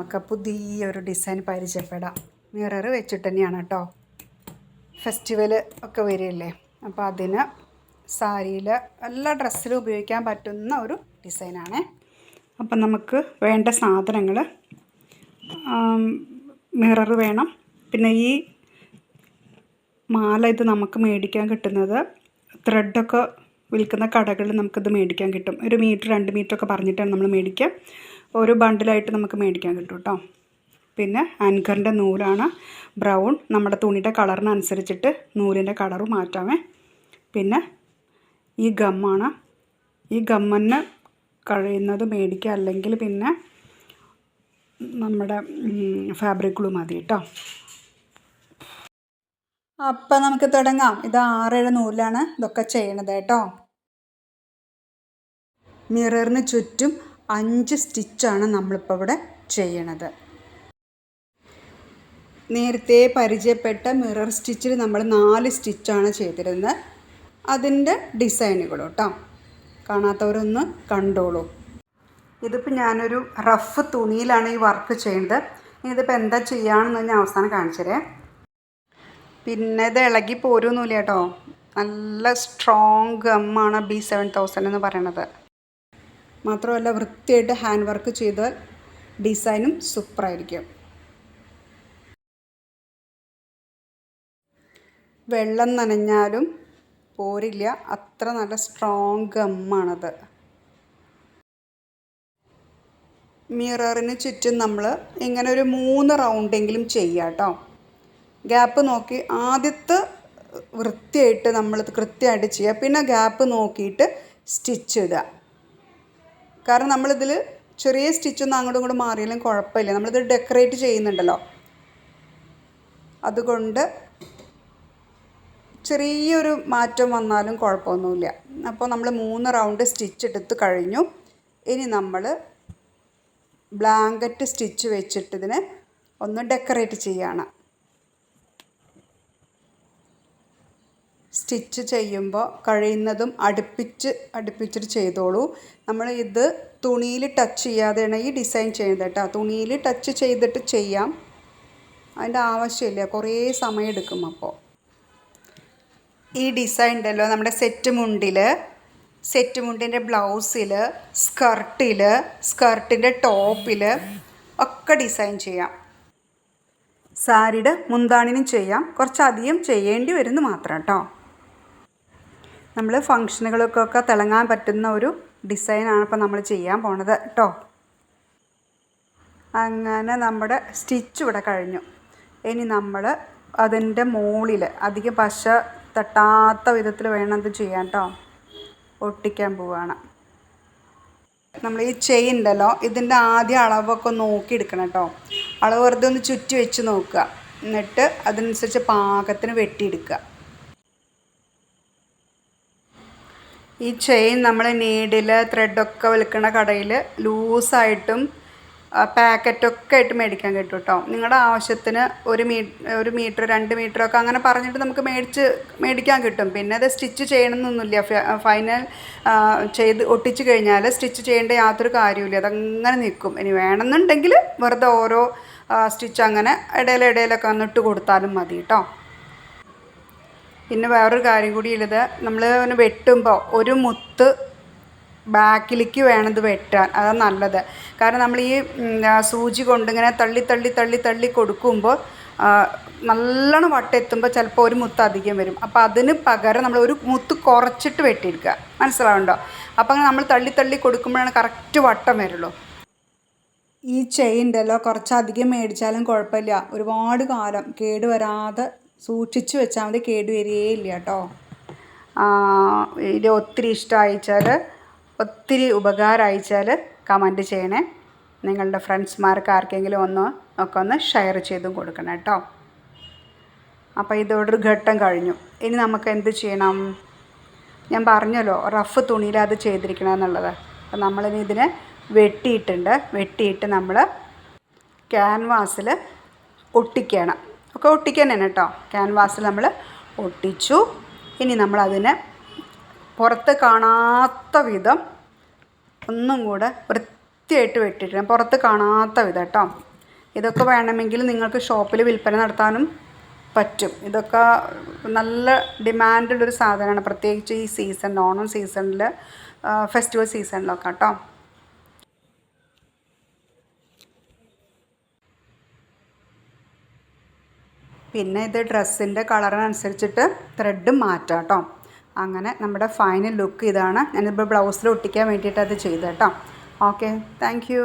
നമുക്ക് പുതിയൊരു ഡിസൈൻ പരിചയപ്പെടാം. മിറർ വെച്ചിട്ട് തന്നെയാണ് കേട്ടോ. ഫെസ്റ്റിവൽ ഒക്കെ വരികയല്ലേ, അപ്പോൾ അതിന് സാരിയിൽ എല്ലാ ഡ്രസ്സിലും ഉപയോഗിക്കാൻ പറ്റുന്ന ഒരു ഡിസൈനാണ്. അപ്പം നമുക്ക് വേണ്ട സാധനങ്ങൾ മിറർ വേണം. പിന്നെ ഈ മാല ഇത് നമുക്ക് മേടിക്കാൻ കിട്ടുന്നത് ത്രെഡൊക്കെ വിൽക്കുന്ന കടകളിൽ നമുക്കിത് മേടിക്കാൻ കിട്ടും. 1 മീറ്റർ 2 മീറ്ററൊക്കെ പറഞ്ഞിട്ടാണ് നമ്മൾ മേടിക്കുക. ഓരോ ബണ്ടിലായിട്ട് നമുക്ക് മേടിക്കാൻ കിട്ടും കേട്ടോ. പിന്നെ ആങ്കറിൻ്റെ നൂലാണ് ബ്രൗൺ. നമ്മുടെ തുണിയുടെ കളറിനനുസരിച്ചിട്ട് നൂലിൻ്റെ കളറ് മാറ്റാമേ. പിന്നെ ഈ ഗമ്മാണ്. ഈ ഗമ്മന് കഴിയുന്നത് മേടിക്കുക, അല്ലെങ്കിൽ പിന്നെ നമ്മുടെ ഫാബ്രിക് ഗ്ലൂ മതി കേട്ടോ. അപ്പം നമുക്ക് തുടങ്ങാം. ഇത് 6-7 നൂലാണ് ഇതൊക്കെ ചെയ്യണത് കേട്ടോ. മിററിന് ചുറ്റും 5 സ്റ്റിച്ചാണ് നമ്മളിപ്പോൾ ഇവിടെ ചെയ്യണത്. നേരത്തെ പരിചയപ്പെട്ട മിറർ സ്റ്റിച്ചിൽ നമ്മൾ 4 സ്റ്റിച്ചാണ് ചെയ്തിരുന്നത്. അതിൻ്റെ ഡിസൈനുകൾ കേട്ടോ. കാണാത്തവരൊന്ന് കണ്ടോളൂ. ഇതിപ്പോൾ ഞാനൊരു റഫ് തുണിയിലാണ് ഈ വർക്ക് ചെയ്യുന്നത്. ഇതിപ്പോൾ എന്താ ചെയ്യുകയാണെന്ന് ഞാൻ അവസാനം കാണിച്ചുതരാം. പിന്നെ ഇത് ഇളകി പോരുമൊന്നുമില്ല കേട്ടോ. നല്ല സ്ട്രോങ് ഗമ്മാണ് B7000 എന്ന് പറയണത്. മാത്രമല്ല വൃത്തിയായിട്ട് ഹാൻഡ് വർക്ക് ചെയ്താൽ ഡിസൈനും സൂപ്പറായിരിക്കും. വെള്ളം നനഞ്ഞാലും പോരില്ല, അത്ര നല്ല സ്ട്രോങ് ഗമ്മാണത്. മിററിന് ചുറ്റും നമ്മൾ ഇങ്ങനെ ഒരു 3 റൗണ്ടെങ്കിലും ചെയ്യാം കേട്ടോ. ഗ്യാപ്പ് നോക്കി ആദ്യത്തെ വൃത്തിയായിട്ട് നമ്മളിത് കൃത്യമായിട്ട് ചെയ്യുക. പിന്നെ ഗ്യാപ്പ് നോക്കിയിട്ട് സ്റ്റിച്ച് ഇടുക. കാരണം നമ്മളിതിൽ ചെറിയ സ്റ്റിച്ചൊന്നും അങ്ങോട്ടും ഇങ്ങോട്ടും മാറിയാലും കുഴപ്പമില്ല. നമ്മളിത് ഡെക്കറേറ്റ് ചെയ്യുന്നുണ്ടല്ലോ, അതുകൊണ്ട് ചെറിയൊരു മാറ്റം വന്നാലും കുഴപ്പമൊന്നുമില്ല. അപ്പോൾ നമ്മൾ 3 റൗണ്ട് സ്റ്റിച്ച് എടുത്ത് കഴിഞ്ഞു. ഇനി നമ്മൾ ബ്ലാങ്കറ്റ് സ്റ്റിച്ച് വെച്ചിട്ടിതിനെ ഒന്ന് ഡെക്കറേറ്റ് ചെയ്യുകയാണ്. സ്റ്റിച്ച് ചെയ്യുമ്പോൾ കഴിയുന്നതും അടുപ്പിച്ചിട്ട് ചെയ്തോളൂ. നമ്മൾ ഇത് തുണിയിൽ ടച്ച് ചെയ്യാതെയാണ് ഈ ഡിസൈൻ ചെയ്യുന്നത് കേട്ടോ. തുണിയിൽ ടച്ച് ചെയ്തിട്ട് ചെയ്യാം, അതിൻ്റെ ആവശ്യമില്ല, കുറേ സമയം എടുക്കും. അപ്പോൾ ഈ ഡിസൈൻ ഉണ്ടല്ലോ നമ്മുടെ സെറ്റ് മുണ്ടിൻ്റെ ബ്ലൗസിൽ, സ്കർട്ടിൻ്റെ ടോപ്പിൽ ഒക്കെ ഡിസൈൻ ചെയ്യാം. സാരിയുടെ മുന്താണിനും ചെയ്യാം. കുറച്ചധികം ചെയ്യേണ്ടി വരുന്നു മാത്രം കേട്ടോ. നമ്മൾ ഫങ്ഷനുകൾക്കൊക്കെ തിളങ്ങാൻ പറ്റുന്ന ഒരു ഡിസൈനാണ് ഇപ്പോൾ നമ്മൾ ചെയ്യാൻ പോണത് കേട്ടോ. അങ്ങനെ നമ്മുടെ സ്റ്റിച്ച് ഇവിടെ കഴിഞ്ഞു. ഇനി നമ്മൾ അതിൻ്റെ മുകളിൽ അധികം പശ തട്ടാത്ത വിധത്തിൽ വേണം ഇത് ചെയ്യാൻ കേട്ടോ. ഒട്ടിക്കാൻ പോവുകയാണ്. നമ്മൾ ഈ ചെയിൻ ഉണ്ടല്ലോ, ഇതിൻ്റെ ആദ്യം അളവൊക്കെ നോക്കി എടുക്കണം കേട്ടോ. അളവ് വെറുതെ ഒന്ന് ചുറ്റി വെച്ച് നോക്കുക. എന്നിട്ട് അതിനനുസരിച്ച് പാകത്തിന് വെട്ടിയെടുക്കുക. ഈ ചെയിൻ നമ്മൾ നീഡിൽ ത്രെഡൊക്കെ വിൽക്കുന്ന കടയിൽ ലൂസായിട്ടും പാക്കറ്റൊക്കെ ആയിട്ട് മേടിക്കാൻ കിട്ടും കേട്ടോ. നിങ്ങളുടെ ആവശ്യത്തിന് 1 മീറ്റർ 2 മീറ്ററൊക്കെ അങ്ങനെ പറഞ്ഞിട്ട് നമുക്ക് മേടിക്കാൻ കിട്ടും. പിന്നെ അത് സ്റ്റിച്ച് ചെയ്യണമെന്നൊന്നുമില്ല. ഫൈനൽ ചെയ്ത് ഒട്ടിച്ച് കഴിഞ്ഞാൽ സ്റ്റിച്ച് ചെയ്യേണ്ട യാതൊരു കാര്യമില്ല, അതങ്ങനെ നിൽക്കും. ഇനി വേണമെന്നുണ്ടെങ്കിൽ വെറുതെ ഓരോ സ്റ്റിച്ച് അങ്ങനെ ഇടയിലൊക്കെ വന്നിട്ട് കൊടുത്താലും മതി കേട്ടോ. പിന്നെ വേറൊരു കാര്യം കൂടി ഉള്ളത്, നമ്മൾ വെട്ടുമ്പോൾ ഒരു മുത്ത് ബാക്കിലേക്ക് വേണം ഇത് വെട്ടാൻ, അതാണ് നല്ലത്. കാരണം നമ്മൾ ഈ സൂചി കൊണ്ട് ഇങ്ങനെ തള്ളി കൊടുക്കുമ്പോൾ നല്ലോണം വട്ടെത്തുമ്പോൾ ചിലപ്പോൾ ഒരു മുത്ത് അധികം വരും. അപ്പോൾ അതിന് പകരം നമ്മൾ ഒരു മുത്ത് കുറച്ചിട്ട് വെട്ടിയെടുക്കുക. മനസ്സിലാവുണ്ടോ? അപ്പോൾ അങ്ങനെ നമ്മൾ തള്ളി കൊടുക്കുമ്പോഴാണ് കറക്റ്റ് വട്ടം വരുള്ളൂ. ഈ ചെയിൻ ഉണ്ടല്ലോ, കുറച്ചധികം മേടിച്ചാലും കുഴപ്പമില്ല, ഒരുപാട് കാലം കേടുവരാതെ സൂക്ഷിച്ച് വെച്ചാൽ മതി, കേടുവരികയില്ല കേട്ടോ. ഇത് ഒത്തിരി ഇഷ്ടമായിച്ചാൽ, ഒത്തിരി ഉപകാരമായിച്ചാൽ കമൻറ്റ് ചെയ്യണേ. നിങ്ങളുടെ ഫ്രണ്ട്സ്മാർക്ക് ആർക്കെങ്കിലും ഒന്ന് ഷെയർ ചെയ്തും കൊടുക്കണം കേട്ടോ. അപ്പോൾ ഇതോടൊരു ഘട്ടം കഴിഞ്ഞു. ഇനി നമുക്ക് എന്ത് ചെയ്യണം? ഞാൻ പറഞ്ഞല്ലോ റഫ് തുണിയിൽ അത് ചെയ്തിരിക്കണമെന്നുള്ളത്. അപ്പോൾ നമ്മളിനി ഇതിനെ വെട്ടിയിട്ട് നമ്മൾ ക്യാൻവാസിൽ ഒട്ടിക്കണം. ഒക്കെ ഒട്ടിക്കാൻ തന്നെ കേട്ടോ. ക്യാൻവാസിൽ നമ്മൾ ഒട്ടിച്ചു. ഇനി നമ്മളതിനെ പുറത്ത് കാണാത്ത വിധം ഒന്നും കൂടെ വൃത്തിയായിട്ട് വെട്ടിയിടണം. പുറത്ത് കാണാത്ത വിധം കേട്ടോ. ഇതൊക്കെ വേണമെങ്കിൽ നിങ്ങൾക്ക് ഷോപ്പിൽ വിൽപ്പന നടത്താനും പറ്റും. ഇതൊക്കെ നല്ല ഡിമാൻഡുള്ളൊരു സാധനമാണ്, പ്രത്യേകിച്ച് ഈ സീസൺ, ഓണം സീസണിൽ, ഫെസ്റ്റിവൽ സീസണിലൊക്കെ കേട്ടോ. പിന്നെ ഇത് ഡ്രസ്സിൻ്റെ കളറിനനുസരിച്ചിട്ട് ത്രെഡ് മാറ്റാം കേട്ടോ. അങ്ങനെ നമ്മുടെ ഫൈനൽ ലുക്ക് ഇതാണ്. ഞാനിപ്പോൾ ബ്ലൗസിൽ ഒട്ടിക്കാൻ വേണ്ടിയിട്ട് അത് ചെയ്തു കേട്ടോ. Okay, thank you.